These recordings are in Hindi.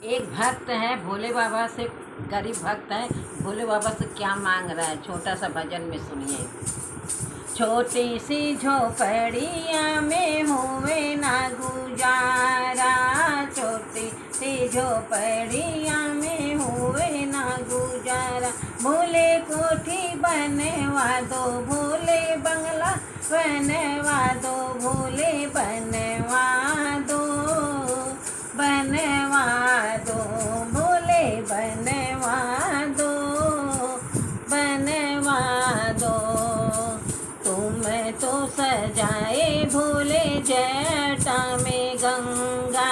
एक भक्त है भोले बाबा से, गरीब भक्त है, भोले बाबा से क्या मांग रहा है, छोटा सा भजन में सुनिए। छोटी सी झोपड़िया में हुए ना गुजारा, छोटी सी झोपड़िया में हुए ना गुजारा। भोले कोठी बनवा दो, भोले बंगला बनवा दो, भोले बनवा दो, बनवा दो, भोले बनवा दो, बनवा दो। तुम्हें तो सजाए भोले जटा में गंगा,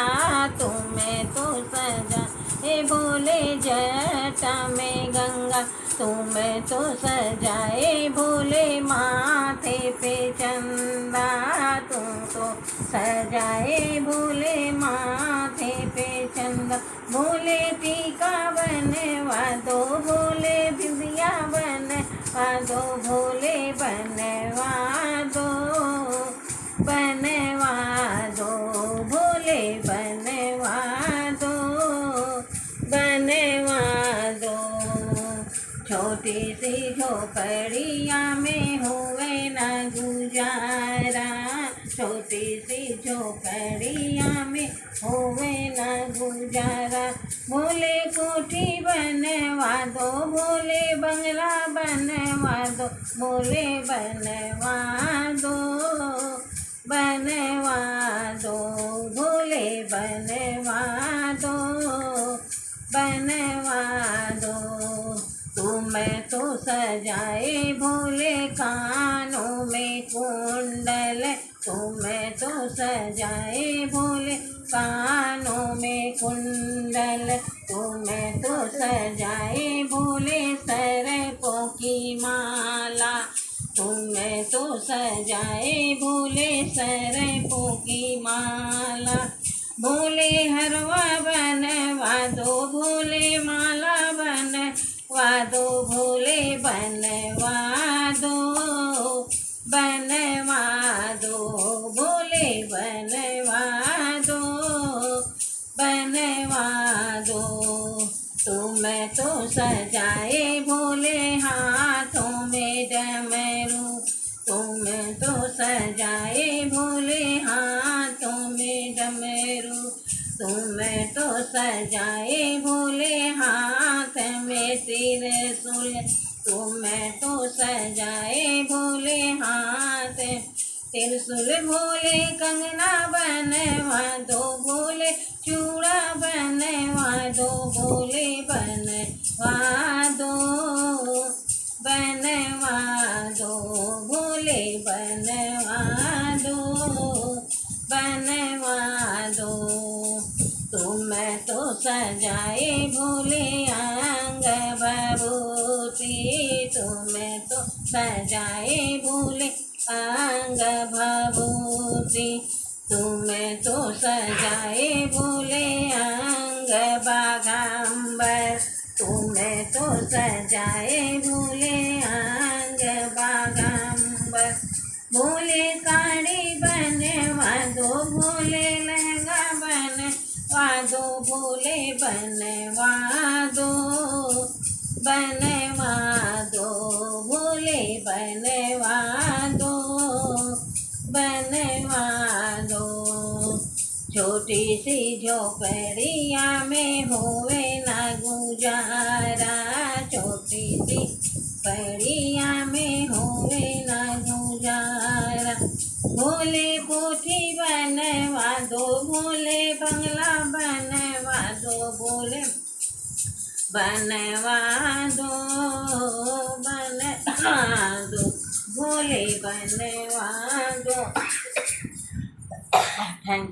तुम्हें तो सजाए भोले जटा में गंगा, तुम्हें तो सजाए भोले माथे पे चंदा, तुम तो सजाए भोले माथे पे चंदा। भोले टीका बनवा दो, भोले बिंदिया बनवा दो, भोले बनवा दो, बनवा दो, भोले बनवा दो, बनवा दो। छोटी सी झोपड़िया में हुए ना गुजारा, छोटी सी झोपड़िया में हुए ना गुजारा। भोले कोठी बनवा दो, भोले बंगला बनवा दो, भोले बनवा दो, बनवा दो, भोले बनवा दो, बनवा दो। तुम्हें तो सजाए भोले कानों में कुंडल, तुम्हें तो सजाए भोले कानों में कुंडल, तुम्हें तो सजाए भोले सरपों की माला, तुम्हें तो सजाए भोले सरपों की माला। भोले हरवा बनवा दो, भोले माला बनवा दो, भोले बनवा दो, बनवा दो, भोले बनवा दो, बनवा दो। तुम्हें तो सजाए भोले हाथों में डमरू, तुम्हें तो सजाए भोले हाथों में डमरू, तुम्हें तो सजाए भोले हाथ में त्रिशूल, तुम्हें तो सजाए भोले हाथ त्रिशूल। भोले कंगना बनवा दो, भोले चूड़ा बनवा दो, भोले बनवा दो, बनवा दो, भोले बनवा दो, बनवा दो। तुम्हें तो सजाए भोले अंग बबूती, तुम्हें तो सजाए भोले अंग भभूति, तुम्हें तो सजाए भोले अंग बागंबर, तुम्हें तो सजाए भोले अंग बागंबर। भोले साड़ी बनवा दो, भोले लहंगा बनवा दो, भोले बनवा दो, बनवा दो, भोले बनवा दो, बनवा दो। छोटी सी झोपड़िया में हुए ना गुजारा, छोटी सी झोपड़िया में हुए ना गुजारा। भोले कोठी बनवा दो, भोले बंगला बनवा दो, भोले बनवा दो, बनवा दो, भोले बनवा दो। Thank you.